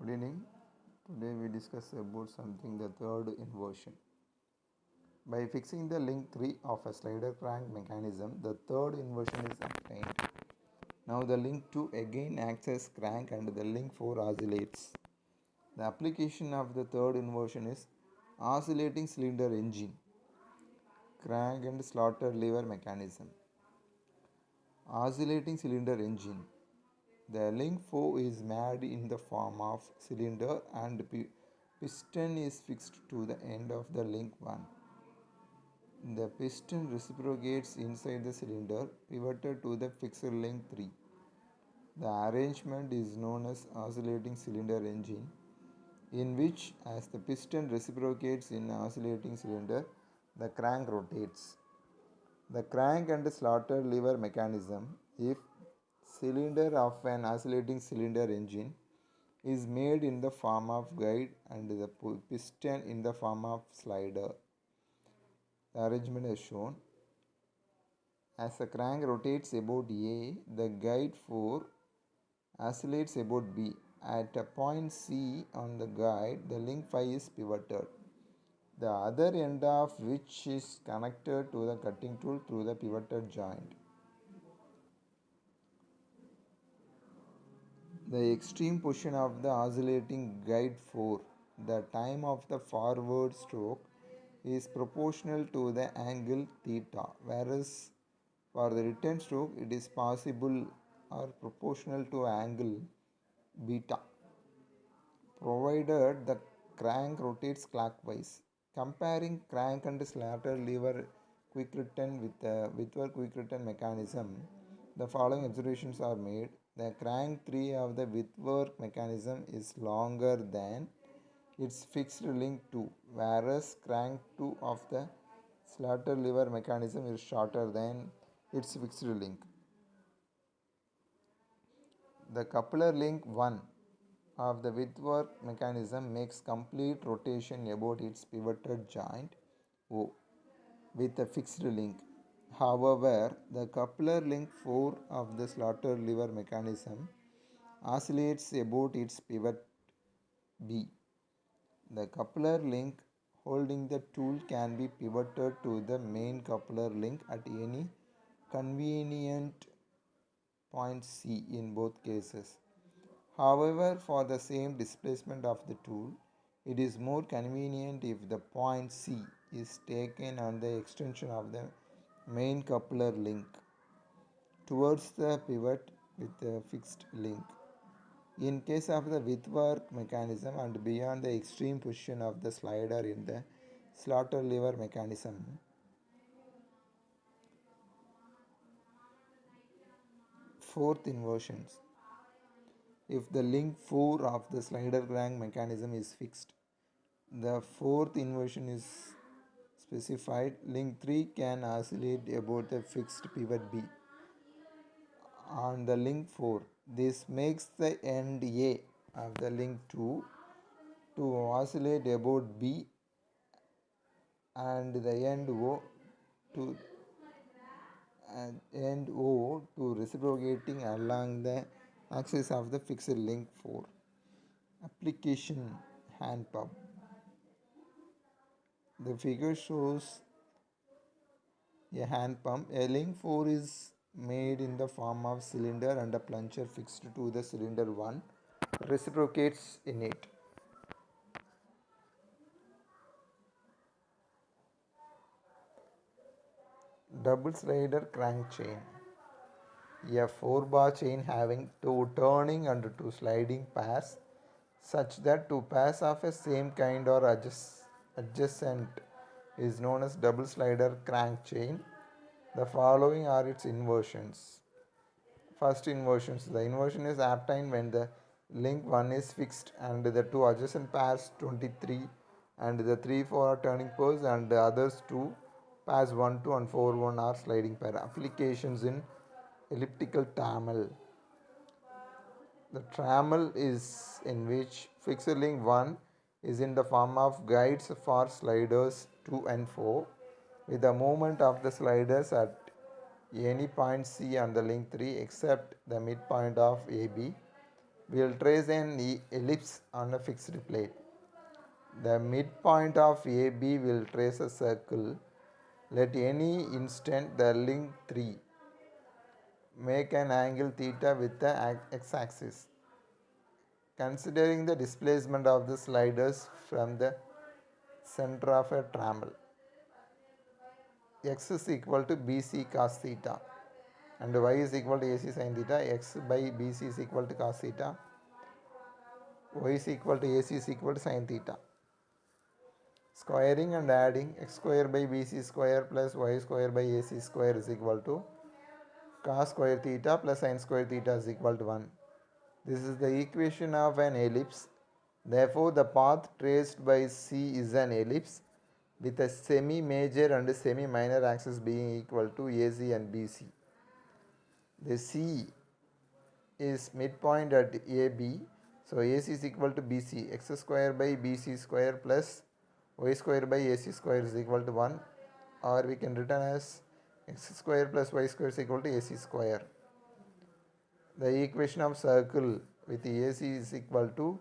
Good evening. Today we discuss about something the third inversion. By fixing the link 3 of a slider crank mechanism, the third inversion is obtained. Now the link 2 again acts as crank and the link 4 oscillates. The application of the third inversion is oscillating cylinder engine, crank and slaughter lever mechanism. Oscillating cylinder engine. The link 4 is made in the form of cylinder and piston is fixed to the end of the link 1. The piston reciprocates inside the cylinder pivoted to the fixed link 3. The arrangement is known as oscillating cylinder engine, in which as the piston reciprocates in oscillating cylinder, the crank rotates. The crank and slaughter lever mechanism, if cylinder of an oscillating cylinder engine is made in the form of guide and the piston in the form of slider. The arrangement is shown. As the crank rotates about A, the guide 4 oscillates about B. At a point C on the guide, the link 5 is pivoted, the other end of which is connected to the cutting tool through the pivoted joint. The extreme position of the oscillating guide 4, the time of the forward stroke, is proportional to the angle theta, whereas for the return stroke it is possible or proportional to angle beta, provided the crank rotates clockwise. Comparing crank and slaughter lever quick return with the Whitworth quick return mechanism, the following observations are made. The crank 3 of the Whitworth mechanism is longer than its fixed link 2, whereas crank 2 of the slaughter lever mechanism is shorter than its fixed link. The coupler link 1 of the Whitworth mechanism makes complete rotation about its pivoted joint O with a fixed link. However, the coupler link 4 of the slaughter lever mechanism oscillates about its pivot B. The coupler link holding the tool can be pivoted to the main coupler link at any convenient point C in both cases. However, for the same displacement of the tool, it is more convenient if the point C is taken on the extension of the main coupler link towards the pivot with the fixed link. In case of the Whitworth mechanism and beyond the extreme position of the slider in the slaughter lever mechanism, fourth inversions. If the link 4 of the slider crank mechanism is fixed, the fourth inversion is specified. Link 3 can oscillate about the fixed pivot B on the link 4. This makes the end A of the link 2 to oscillate about B and the end O to reciprocating along the axis of the fixed link 4. Application: hand pump. The figure shows a hand pump. A link 4 is made in the form of cylinder and a plunger fixed to the cylinder 1 reciprocates in it. Double slider crank chain. A 4-bar chain having 2 turning and 2 sliding pairs such that 2 pairs of a same kind or adjacent is known as double slider crank chain. The following are its inversions. First inversions. The inversion is obtained when the link 1 is fixed and the 2 adjacent pairs 23 and the 3 4 are turning pairs and the others 2 pairs 1 2 and 4 1 are sliding pair. Applications in elliptical trammel. The trammel is in which fixed link 1 is in the form of guides for sliders 2 and 4 with the movement of the sliders at any point C on the link 3 except the midpoint of AB. We will trace an ellipse on a fixed plate. The midpoint of AB will trace a circle. Let any instant the link 3 make an angle theta with the x-axis. Considering the displacement of the sliders from the center of a trammel, x is equal to bc cos theta and y is equal to ac sin theta. X by bc is equal to cos theta, y is equal to ac is equal to sin theta. Squaring and adding x square by bc square plus y square by ac square is equal to cos square theta plus sin square theta is equal to 1. This is the equation of an ellipse. Therefore, the path traced by C is an ellipse with a semi-major and semi-minor axis being equal to AC and BC. The C is midpoint at AB, so AC is equal to BC. X square by BC square plus y square by AC square is equal to 1, or we can written as x square plus y square is equal to AC square. The equation of circle with AC is equal to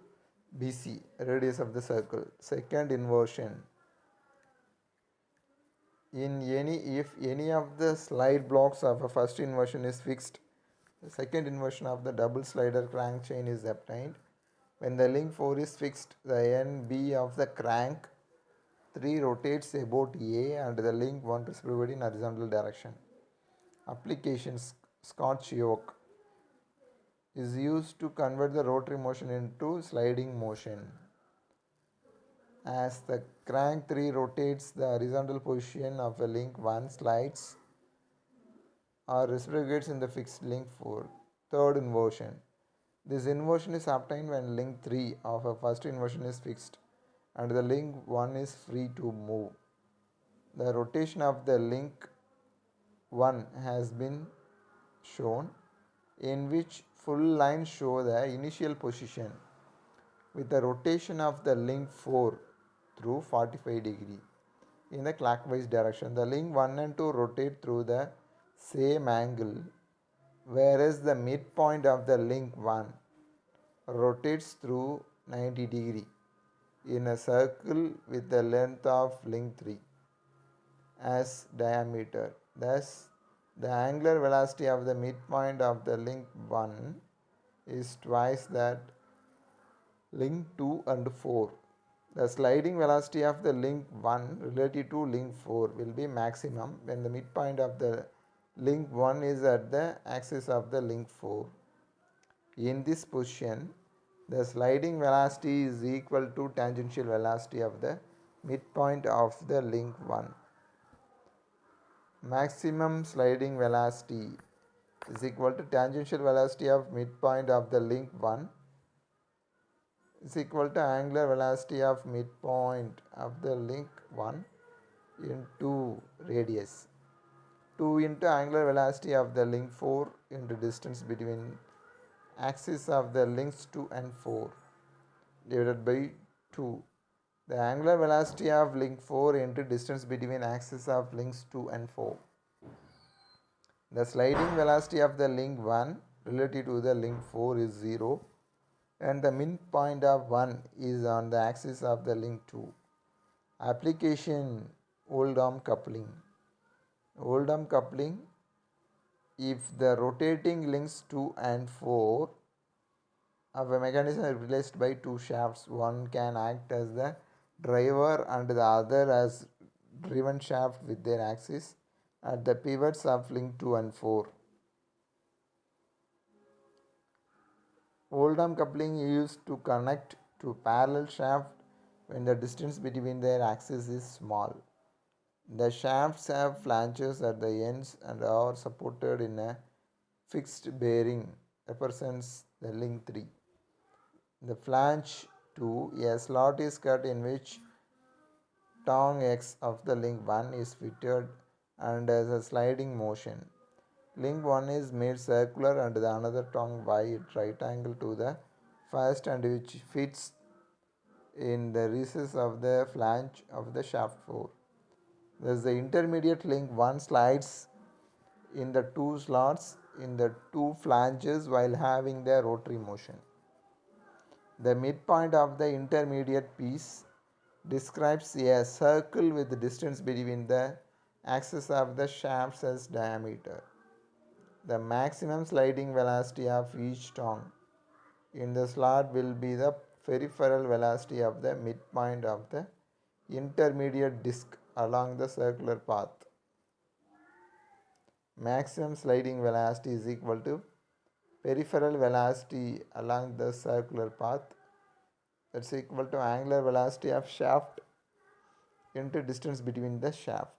BC, radius of the circle. Second inversion. If any of the slide blocks of a first inversion is fixed, the second inversion of the double slider crank chain is obtained. When the link 4 is fixed, the NB of the crank 3 rotates about A and the link 1 reciprocates in horizontal direction. Applications: Scotch yoke is used to convert the rotary motion into sliding motion. As the crank 3 rotates, the horizontal position of a link 1 slides or reciprocates in the fixed link 4. Third inversion. This inversion is obtained when link 3 of a first inversion is fixed and the link 1 is free to move. The rotation of the link 1 has been shown, in which full lines show the initial position with the rotation of the link 4 through 45 degree in the clockwise direction. The link 1 and 2 rotate through the same angle, whereas the midpoint of the link 1 rotates through 90 degree in a circle with the length of link 3 as diameter. Thus, the angular velocity of the midpoint of the link 1 is twice that link 2 and 4. The sliding velocity of the link 1 relative to link 4 will be maximum when the midpoint of the link 1 is at the axis of the link 4. In this position, the sliding velocity is equal to tangential velocity of the midpoint of the link 1. Maximum sliding velocity is equal to tangential velocity of midpoint of the link 1 is equal to angular velocity of midpoint of the link 1 into radius. 2 into angular velocity of the link 4 into distance between axis of the links 2 and 4 divided by 2. The angular velocity of link 4 into distance between axis of links 2 and 4. The sliding velocity of the link 1 relative to the link 4 is 0 and the midpoint of 1 is on the axis of the link 2. Application: Oldham coupling. Oldham coupling: if the rotating links 2 and 4 of a mechanism is replaced by two shafts, one can act as the driver and the other as driven shaft with their axis at the pivots of link 2 and 4. Oldham coupling is used to connect two parallel shafts when the distance between their axes is small. The shafts have flanges at the ends and are supported in a fixed bearing represents the link 3. The flange 2, a slot is cut in which tongue X of the link 1 is fitted and has a sliding motion. Link 1 is made circular and the another tongue Y at right angle to the first and which fits in the recess of the flange of the shaft 4. Thus the intermediate link 1 slides in the two slots in the two flanges while having the rotary motion. The midpoint of the intermediate piece describes a circle with the distance between the axes of the shaft's as diameter. The maximum sliding velocity of each tongue in the slot will be the peripheral velocity of the midpoint of the intermediate disc along the circular path. Maximum sliding velocity is equal to peripheral velocity along the circular path, that's equal to angular velocity of shaft into distance between the shaft.